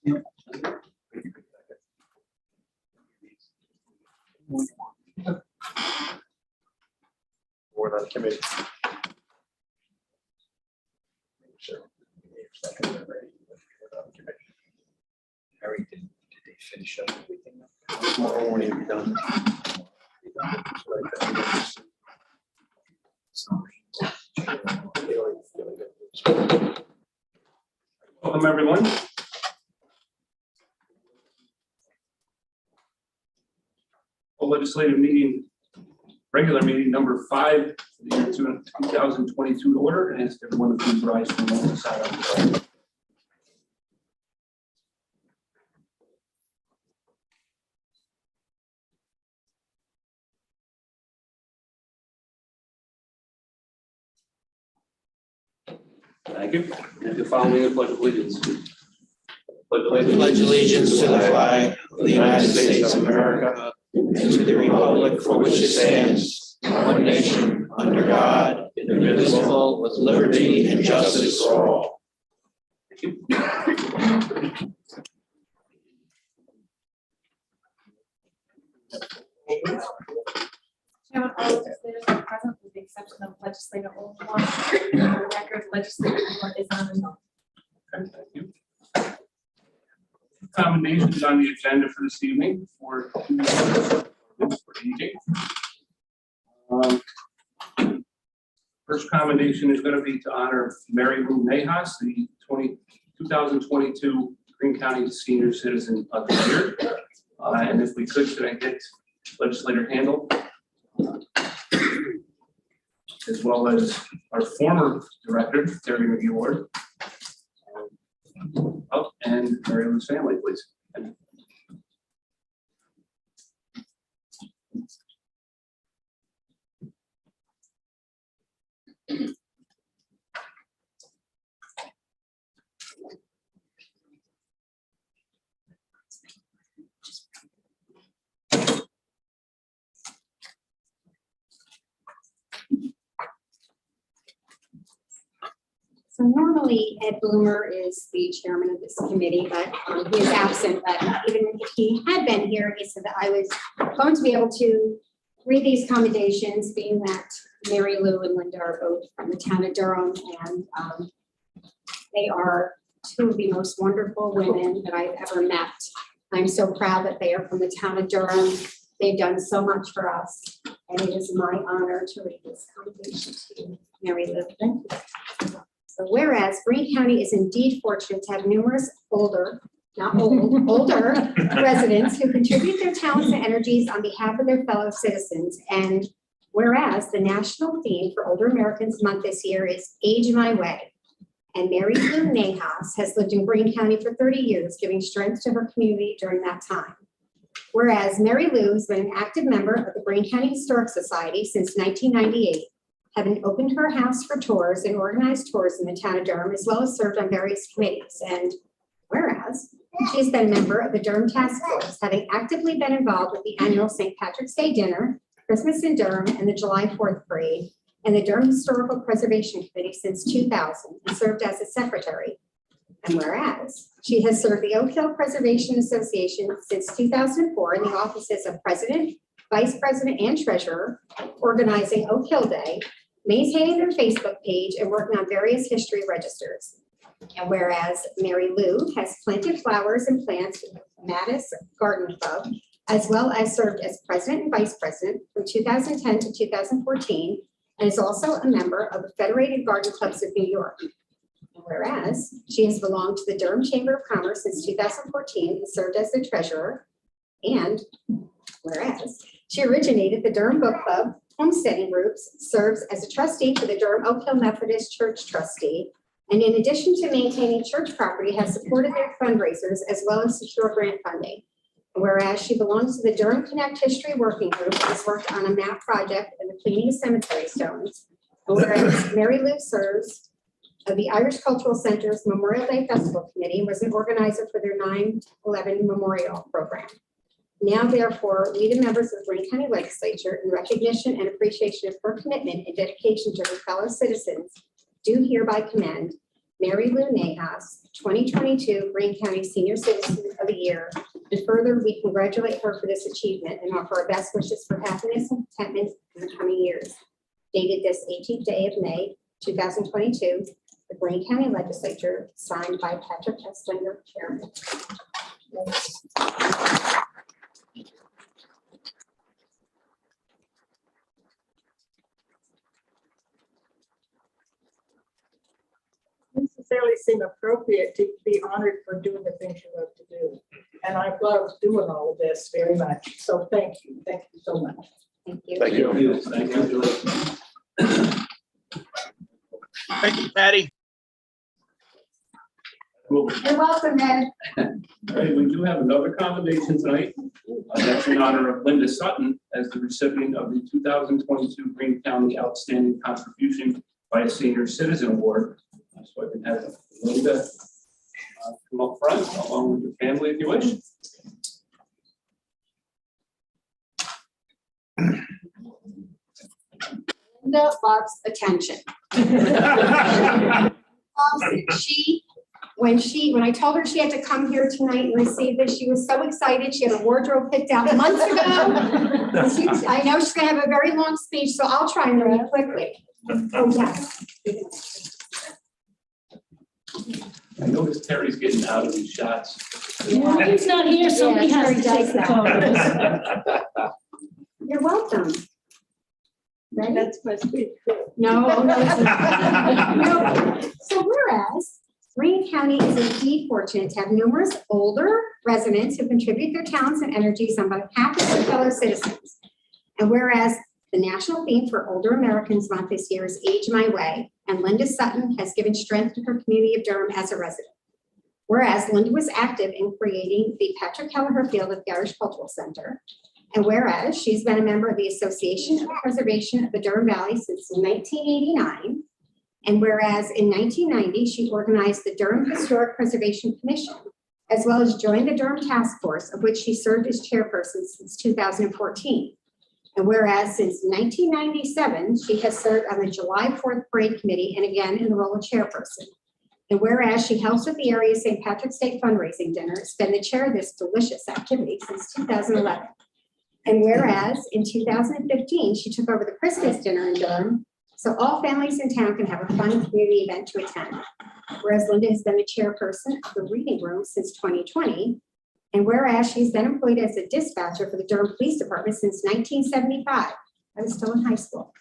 Board on committee. Sure. Harry, did they finish up everything? Tomorrow morning will be done. Welcome, everyone. A legislative meeting, regular meeting number 5 for the year 2022 to order, and ask everyone to please rise for a moment of silence. Thank you. And the following the Pledge of Allegiance. Pledge allegiance to the flag of the United States of America and to the republic for which it stands, one nation, under God, indivisible, with liberty and justice for all. Thank you. Chairman, all legislators are present with the exception of legislator Oldham. For the record, legislator Oldham is on the phone. Okay, thank you. Commendations on the agenda for this evening for the meeting. First commendation is going to be to honor Mary Lou Nahas, the 2022 Greene County Senior Citizen of the Year. And if we could I get legislator Handel, as well as our former director, Terry McGee-Ward. Oh, and Mary Lou's family, please. So normally Ed Bloomer is the chairman of this committee, but he is absent. But even if he had been here, he said that I was going to be able to read these commendations, being that Mary Lou and Linda are both from the town of Durham, and they are two of the most wonderful women that I've ever met. I'm so proud that they are from the town of Durham. They've done so much for us, and it is my honor to read this commendation to you, Mary Lou. Thank you. So whereas Greene County is indeed fortunate to have numerous older residents who contribute their talents and energies on behalf of their fellow citizens. And whereas the national theme for Older Americans Month this year is Age My Way. And Mary Lou Nahas has lived in Greene County for 30 years, giving strength to her community during that time. Whereas Mary Lou has been an active member of the Greene County Historic Society since 1998, having opened her house for tours and organized tours in the town of Durham, as well as served on various committees. And whereas she has been a member of the Durham Task Force, having actively been involved with the annual St. Patrick's Day dinner, Christmas in Durham, and the July 4th parade, and the Durham Historical Preservation Committee since 2000, and served as a secretary. And whereas she has served the Oak Hill Preservation Association since 2004 in the offices of president, vice president, and treasurer, organizing Oak Hill Day, maintaining their Facebook page, and working on various history registers. And whereas Mary Lou has planted flowers and plants with the Mattis Garden Club, as well as served as president and vice president from 2010 to 2014, and is also a member of the Federated Garden Clubs of New York. And whereas she has belonged to the Durham Chamber of Commerce since 2014 and served as the treasurer. And whereas she originated the Durham Book Club, homesteading groups, serves as a trustee for the Durham Oak Hill Methodist Church trustee, and in addition to maintaining church property, has supported their fundraisers as well as secure grant funding. And whereas she belongs to the Durham Connect History Working Group and has worked on a map project and the cleaning of cemetery stones. And whereas Mary Lou serves of the Irish Cultural Center's Memorial Day Festival Committee and was an organizer for their 9/11 Memorial Program. Now, therefore, we, the members of the Greene County Legislature, in recognition and appreciation of her commitment and dedication to her fellow citizens, do hereby commend Mary Lou Nahas, 2022 Greene County Senior Citizen of the Year. And further, we congratulate her for this achievement and offer our best wishes for happiness and contentment in the coming years. Dated this 18th day of May, 2022, the Greene County Legislature, signed by Patrick S. Linder, Chairman. Necessarily seem appropriate to be honored for doing the things you love to do. And I've loved doing all of this very much. So thank you. Thank you so much. Thank you. Thank you. Thank you. Thank you, Patty. Well, You're welcome, Ed. all right, we do have another commendation tonight. That's in honor of Linda Sutton as the recipient of the 2022 Greene County Outstanding Contribution by a Senior Citizen Award. So I can have Linda come up front along with your family if you wish. Linda loves attention. When I told her she had to come here tonight and receive this, she was so excited. She had a wardrobe picked out months ago. I know she's gonna have a very long speech, so I'll try and read quickly. Oh, yes. I noticed Terry's getting out of these shots. Well, he's not here, somebody Yeah, has to Terry take does the that. photos. You're welcome. Ready? That's my speech. No, it's not. No. So whereas Greene County is indeed fortunate to have numerous older residents who contribute their talents and energies on behalf of their fellow citizens. And whereas the national theme for Older Americans Month this year is Age My Way, and Linda Sutton has given strength to her community of Durham as a resident. Whereas Linda was active in creating the Patrick Kelleher Field at the Irish Cultural Center. And whereas she's been a member of the Association for Preservation of the Durham Valley since 1989. And whereas in 1990, she organized the Durham Historic Preservation Commission, as well as joined the Durham Task Force, of which she served as chairperson since 2014. And whereas since 1997, she has served on the July 4th Parade Committee and again in the role of chairperson. And whereas she helps with the area St. Patrick's Day fundraising dinner, has been the chair of this delicious activity since 2011. And whereas in 2015, she took over the Christmas dinner in Durham, so all families in town can have a fun community event to attend. Whereas Linda has been the chairperson of the reading room since 2020. And whereas she's been employed as a dispatcher for the Durham Police Department since 1975. I was still in high school.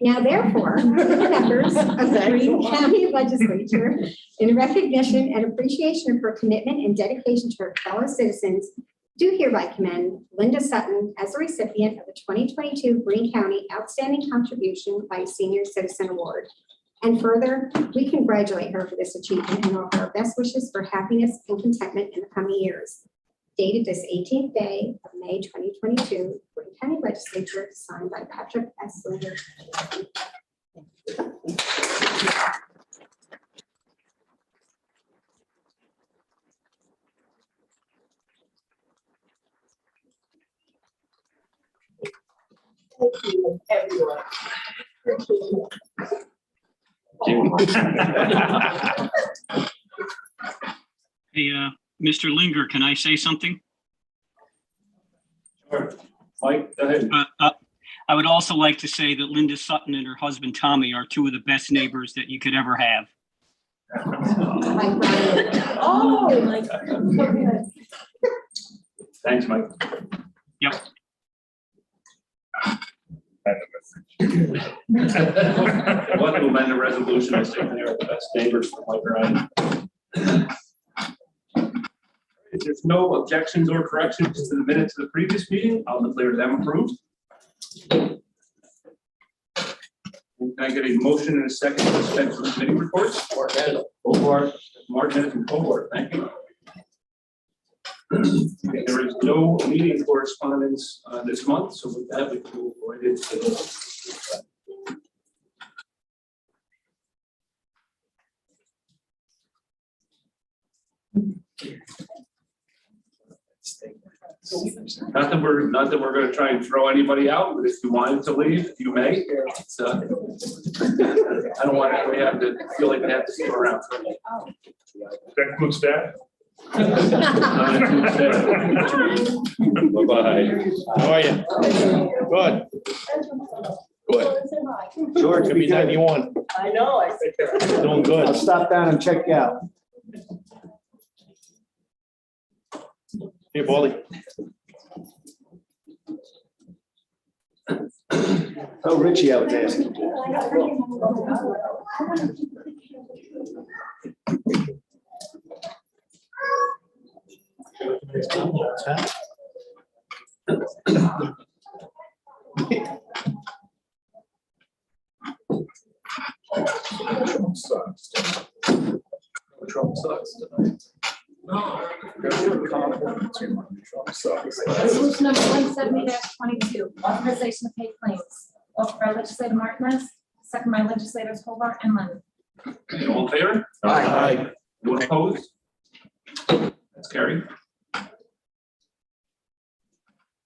Now, therefore, the members of the Greene County Legislature, in recognition and appreciation of her commitment and dedication to her fellow citizens, do hereby commend Linda Sutton as a recipient of the 2022 Greene County Outstanding Contribution by Senior Citizen Award. And further, we congratulate her for this achievement and offer our best wishes for happiness and contentment in the coming years. Dated this 18th day of May 2022, Greene County Legislature, signed by Patrick S. Linder. Thank you, everyone. Hey, Mr. Linger, can I say something? Sure. Mike, go ahead. I would also like to say that Linda Sutton and her husband Tommy are two of the best neighbors that you could ever have. Oh, my God. Thanks, Mike. Yep. I want to amend the resolution. I say they are the best neighbors for Mike Ryan. If there's no objections or corrections to the minutes of the previous meeting, I'll declare them approved. Can I get a motion and a second to dispense with committee reports? Martinez and Hobart, thank you. Okay, there is no meeting correspondence this month, so with that, we can avoid it. Not that we're gonna try and throw anybody out, but if you wanted to leave, you may. It's, I don't want anybody to have to feel like they have to stick around. That includes that? Bye-bye. How are you? Good. Good. George, could be 91. I know, I think. Doing good. I'll stop down and check you out. Here, Wally. Oh, Richie, I was asking. Trump sucks tonight. No. Trump sucks. Resolution number 170-22, authorization to pay claims. Offered by legislator Martinez, second by legislators Hobart and Lennon. All in favor? Aye. Anyone opposed? That's carried.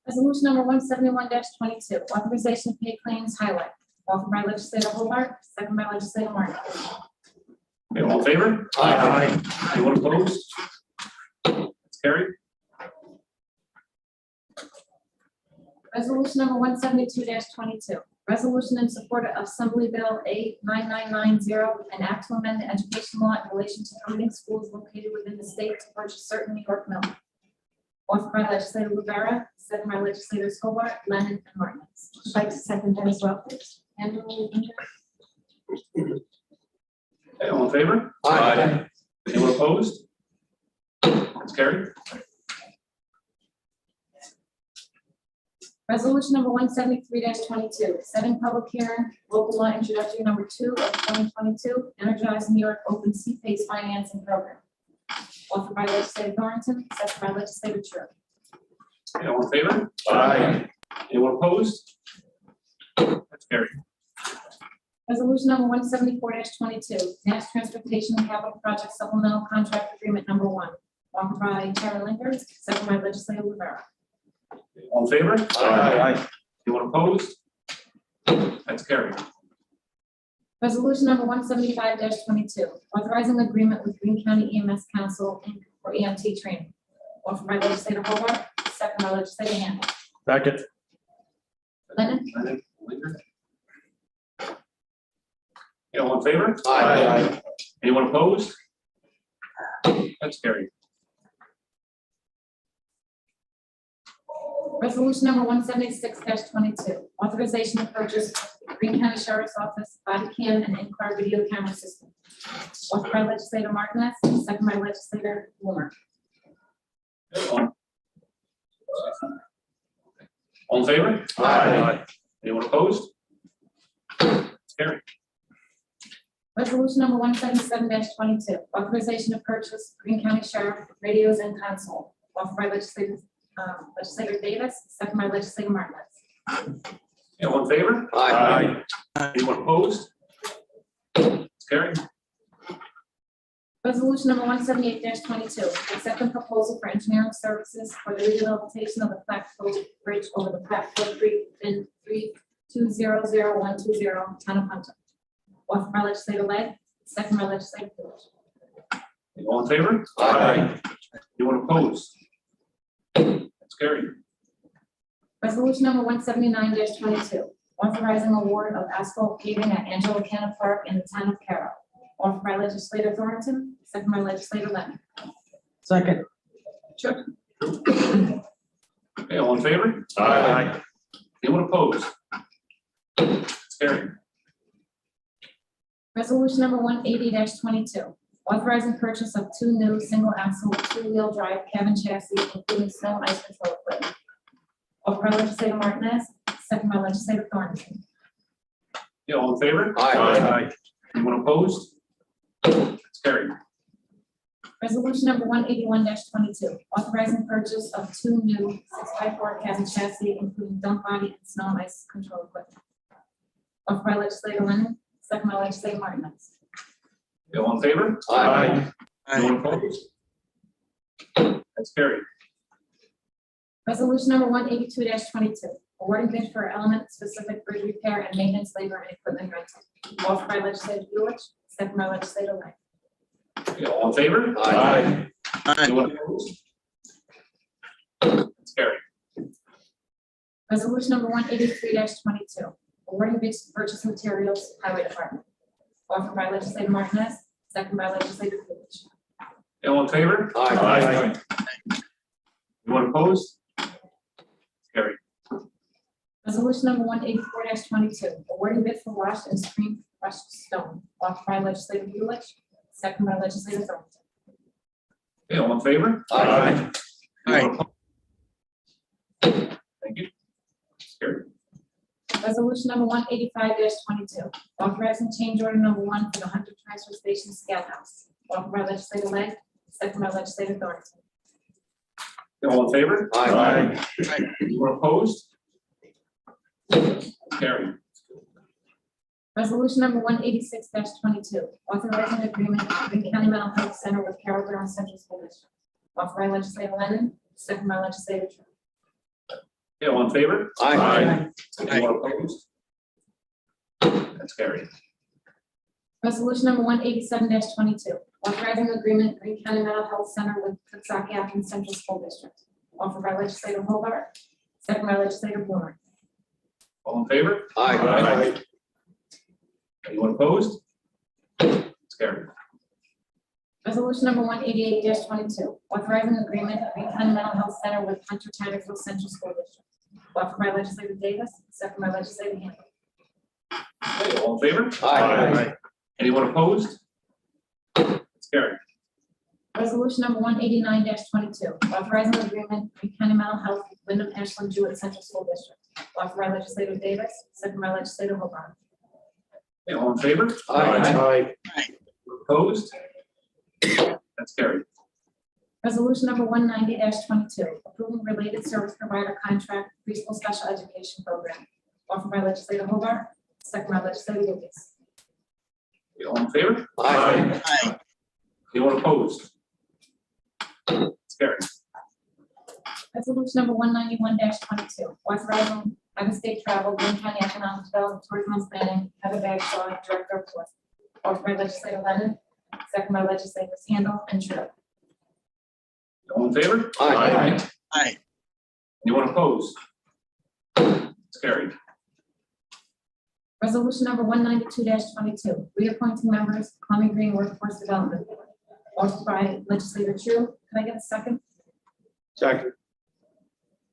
Resolution number 171-22, authorization to pay claims highway. Offered by legislator Hobart, second by legislator Martinez. All in favor? Aye. Anyone opposed? That's carried. Resolution number 172-22, resolution in support of Assembly Bill A9990, an act to amend the education law in relation to permitting schools located within the state to purchase certain New York mills. Offered by legislator Rivera, second by legislators Hobart, Lennon, and Martinez. I'd like to second that as well, please. And Okay, all in favor? Aye. Anyone opposed? That's carried. resolution number 173-22, setting public hearing, local law introductory number 2 of 2022, Energize New York Open Sea Phase Financing Program. Offered by legislator Thornton, second by legislator Tru. Okay, all in favor? Aye. Anyone opposed? That's carried. Resolution number 174-22, Mass Transportation Capital Project Supplemental Contract Agreement number 1. Offered by Chairman Linder, second by legislator Rivera. All in favor? Aye. Anyone opposed? That's carried. Resolution number 175-22, authorizing agreement with Greene County EMS Council Inc. for EMT training. Offered by legislator Hobart, second by legislator Handle. Second. Lennon? Lennon, Linder. Okay, all in favor? Aye. Anyone opposed? That's carried. Resolution number 176-22, authorization to purchase Greene County Sheriff's Office body cam and in-car video camera system. Offered by legislator Martinez, second by legislator Blumer. Okay, all in favor? Aye. Anyone opposed? It's carried. Resolution number 177-22, authorization to purchase Greene County Sheriff radios and console. Offered by legislator Davis, second by legislator Martinez. Okay, all in favor? Aye. Anyone opposed? It's carried. Resolution number 178-22, accepting proposal for engineering services for the rehabilitation of the Plaquemine Bridge over the Plaquemine Creek in 3200120, Town of Hunter. Offered by legislator Legg, second by legislator Lewis. Okay, all in favor? Aye. Anyone opposed? It's carried. Resolution number 179-22, authorizing award of asphalt paving at Angela Cannon Park in the town of Carroll. Offered by legislator Thornton, second by legislator Lennon. Second. Check. Okay, all in favor? Aye. Anyone opposed? It's carried. Resolution number 180-22, authorizing purchase of 2 new single-axle, 2-wheel drive cabin chassis, including snow and ice control equipment. Offered by legislator Martinez, second by legislator Thornton. Yeah, all in favor? Aye. Anyone opposed? It's carried. Resolution number 181-22, authorizing purchase of 2 new 6x4 cabin chassis, including dump body and snow and ice control equipment. Offered by legislator Lennon, second by legislator Martinez. Yeah, all in favor? Aye. Anyone opposed? That's carried. Resolution number 182-22, awarding bid for element-specific bridge repair and maintenance labor and equipment rental. Offered by legislator Lewis, second by legislator Lang. Okay, all in favor? Aye. Anyone opposed? That's carried. Resolution number 183-22, awarding bids to purchase materials, highway department. Offered by legislator Martinez, second by legislator Lewis. Okay, all in favor? Aye. Anyone opposed? Carried. Resolution number 184-22, awarding bid for wash and screen crushed stone. Offered by legislator Lewis, second by legislator Thornton. Okay, all in favor? Aye. Anyone opposed? Thank you. Carried. Resolution number 185-22, authorizing change order number 1 for the Hunter Transfer Station Scale House. Offered by legislator Lang, second by legislator Thornton. Okay, all in favor? Aye. Anyone opposed? Carried. Resolution number 186-22, authorizing agreement with Greene County Mental Health Center with Carroll Brown Central School District. Offered by legislator Lennon, second by legislator Tru. Okay, all in favor? Aye. Anyone opposed? That's carried. Resolution number 187-22, authorizing agreement with Greene County Mental Health Center with Coxsackie Athens Central School District. Offered by legislator Hobart, second by legislator Blumer. All in favor? Aye. Anyone opposed? It's carried. Resolution number 188-22, authorizing agreement with Greene County Mental Health Center with Hunter Tannerville Central School District. Offered by legislator Davis, second by legislator Handle. Okay, all in favor? Aye. Anyone opposed? It's carried. Resolution number 189-22, authorizing agreement with Greene County Mental Health with Wyndham Ashland Jewett Central School District. Offered by legislator Davis, second by legislator Hobart. Okay, all in favor? Aye. Opposed? That's carried. Resolution number 190-22, approving related service provider contract preschool special education program. Offered by legislator Hobart, second by legislator Lucas. Okay, all in favor? Aye. Anyone opposed? It's carried. Resolution number 191-22, authorizing out-of-state travel, Greene County Economic Development, Tourism and Planning, Heather Bagshaw, Director of Tourism. Offered by legislator Lennon, second by legislators Handle and Tru. All in favor? Aye. Anyone opposed? It's carried. Resolution number 192-22, reappointing members, Columbia Green Workforce Development Board. Offered by legislator Tru. Can I get a second? Second.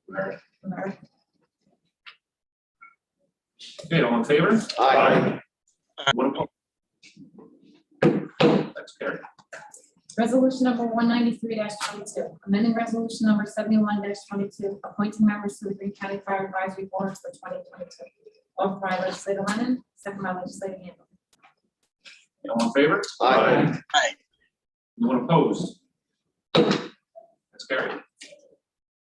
Mary? Okay, all in favor? Aye. Anyone opposed? That's carried. Resolution number 193-22, amending resolution number 71-22, appointing members to the Greene County Fire Advisory Board for 2022. Offered by legislator Lennon, second by legislator Handle. All in favor? Aye. Anyone opposed? That's carried.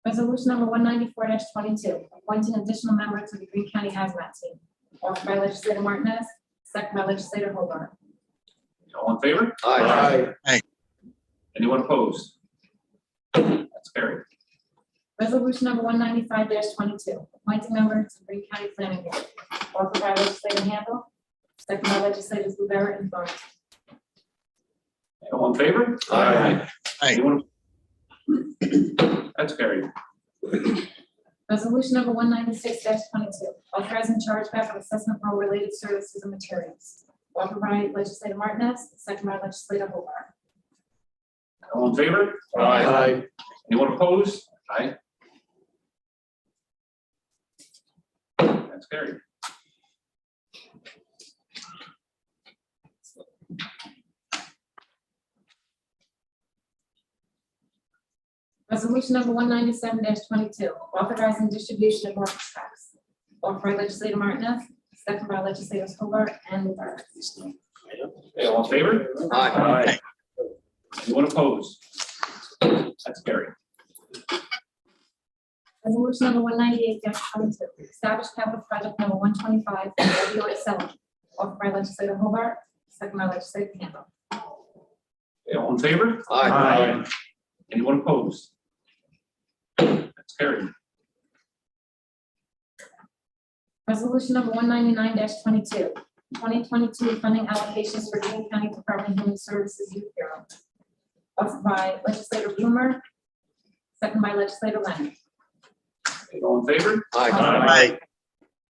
Resolution number 194-22, appointing additional members to the Greene County Hazmat Team. Offered by legislator Martinez, second by legislator Hobart. All in favor? Aye. Anyone opposed? That's carried. Resolution number 195-22, appointing members to Greene County Planning Board. Offered by legislator Handle, second by legislators Rivera and Thornton. All in favor? Aye. Anyone? That's carried. Resolution number 196-22, authorizing chargeback of assessment roll related services and materials. Offered by legislator Martinez, second by legislator Hobart. All in favor? Aye. Anyone opposed? Aye. That's carried. Resolution number 197-22, authorizing distribution of mortgage tax. Offered by legislator Martinez, second by legislators Hobart and Rivera. Okay, all in favor? Aye. Anyone opposed? That's carried. Resolution number 198-22, establish capital project number 125, opioid settlement. Offered by legislator Hobart, second by legislator Handle. Okay, all in favor? Aye. Anyone opposed? That's That's carried. Resolution number 199-22, 2022 funding allocations for Greene County Department of Human Services Youth Bureau. Offered by legislator Blumer, second by legislator Lennon. All in favor? Aye.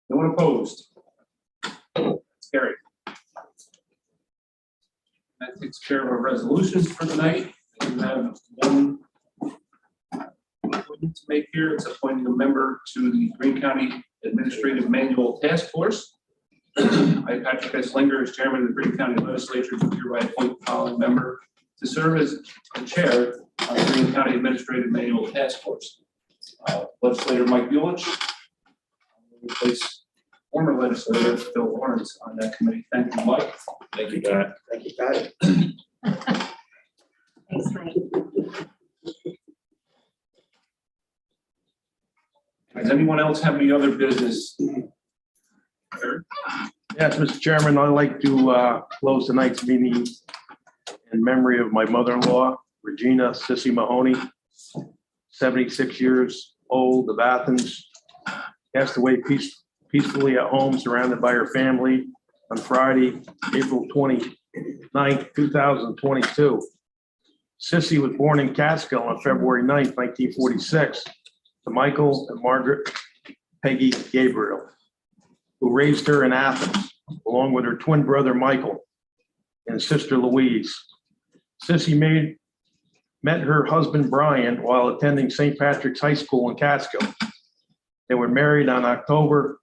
No one opposed? That's carried. That takes care of our resolutions for tonight. We have one appointment to make here. It's appointing a member to the Greene County Administrative Manual Task Force. I, Patrick S. Linger, as chairman of the Greene County Legislature, do hereby appoint the following member to serve as the chair of the Greene County Administrative Manual Task Force. Legislator Mike Bulich will replace former legislator Phil Lawrence on that committee. Thank you, Mike. Thank you, Pat. Thank you, Pat. Thanks, Mike. Does anyone else have any other business? Eric? Yes, Mr. Chairman, I'd like to close tonight's meeting in memory of my mother-in-law, Regina Sissy Mahoney, 76 years old, of Athens. Passed away peacefully at home, surrounded by her family on Friday, April 29th, 2022. Sissy was born in Catskill on February 9th, 1946, to Michael and Margaret Peggy Gabriel, who raised her in Athens, along with her twin brother Michael and sister Louise. Sissy met her husband Brian while attending St. Patrick's High School in Catskill. They were married on October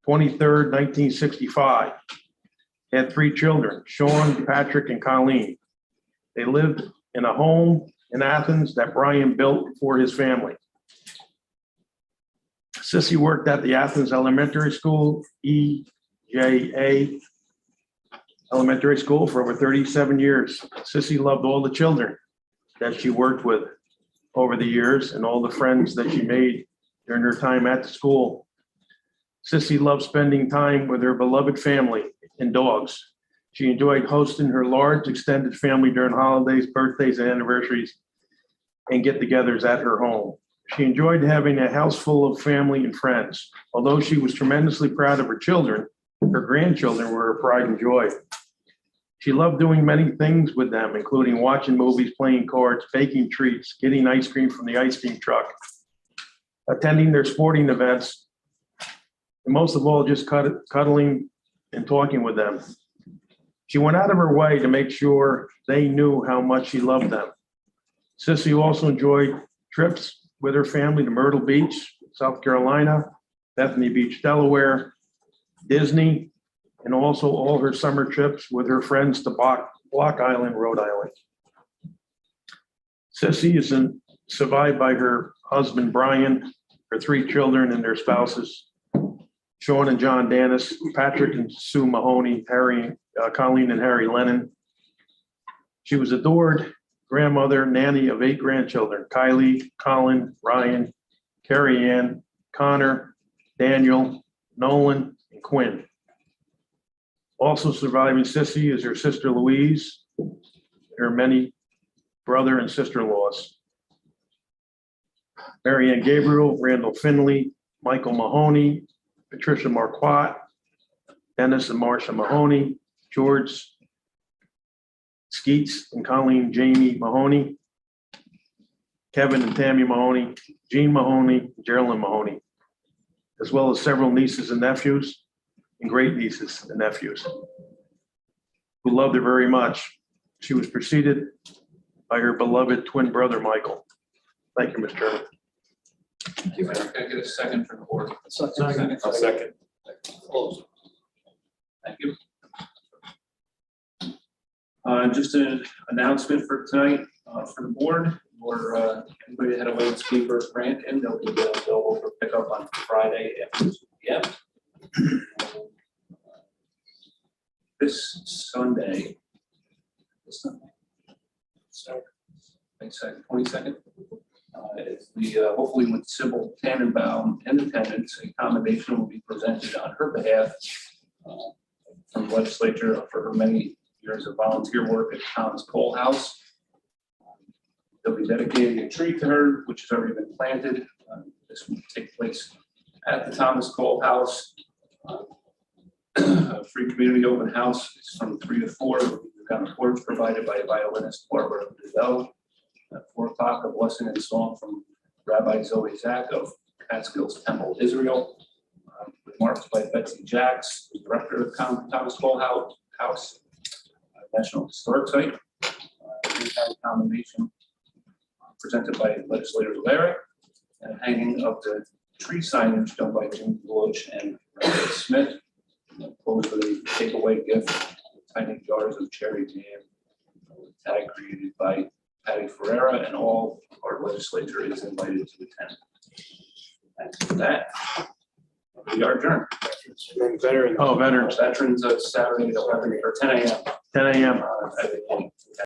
23rd, 1965. They had 3 children, Sean, Patrick, and Colleen. They lived in a home in Athens that Brian built for his family. Sissy worked at the Athens Elementary School, EJA Elementary School, for over 37 years. Sissy loved all the children that she worked with over the years and all the friends that she made during her time at the school. Sissy loved spending time with her beloved family and dogs. She enjoyed hosting her large extended family during holidays, birthdays, and anniversaries, and get-togethers at her home. She enjoyed having a house full of family and friends. Although she was tremendously proud of her children, her grandchildren were her pride and joy. She loved doing many things with them, including watching movies, playing cards, baking treats, getting ice cream from the ice cream truck, attending their sporting events, and most of all, just cuddling and talking with them. She went out of her way to make sure they knew how much she loved them. Sissy also enjoyed trips with her family to Myrtle Beach, South Carolina, Bethany Beach, Delaware, Disney, and also all her summer trips with her friends to Block Island, Rhode Island. Sissy is survived by her husband, Brian, her 3 children and their spouses, Sean and John Dennis, Patrick and Sue Mahoney, Colleen and Harry Lennon. She was adored grandmother, nanny of 8 grandchildren, Kylie, Colin, Ryan, Carrie Ann, Connor, Daniel, Nolan, and Quinn. Also surviving Sissy is her sister Louise, and her many brother and sister-in-laws. Mary Ann Gabriel, Randall Finley, Michael Mahoney, Patricia Marquardt, Dennis and Marcia Mahoney, George Skeets and Colleen Jamie Mahoney, Kevin and Tammy Mahoney, Jean Mahoney, Geraldine Mahoney, as well as several nieces and nephews and great nieces and nephews who loved her very much. She was preceded by her beloved twin brother, Michael. Thank you, Mr. Chairman. Can I get a second from the board? Second. I'll second. Thank you. Just an announcement for tonight for the board, or anybody that had a landscaper grant, and they'll be available for pickup on Friday after 2 p.m. This Sunday, May 22nd, hopefully with Sybil Tannenbaum in attendance, a commendation will be presented on her behalf from the legislature for her many years of volunteer work at Tom's Coal House. They'll be dedicating a tree to her, which has already been planted. This will take place at the Thomas Cole House. A free community open house. It's from 3 to 4. We've got a porch provided by violinist Barbara Bell. At 4 o'clock, a blessing and song from Rabbi Zoe Zach of Catskills Temple, Israel. Remarks by Betsy Jacks, the director of Thomas Cole House, National Historic Site. Commendation presented by legislator Lara, and hanging of the tree signage done by Jim Bloch and Robert Smith. Close with a takeaway gift, tiny jars of cherry jam, tag created by Patty Ferreira, and all our legislature is invited to attend. And for that, we are adjourned. Oh, veterans, Veterans Saturday, 11 or 10 a.m. 10 a.m. At the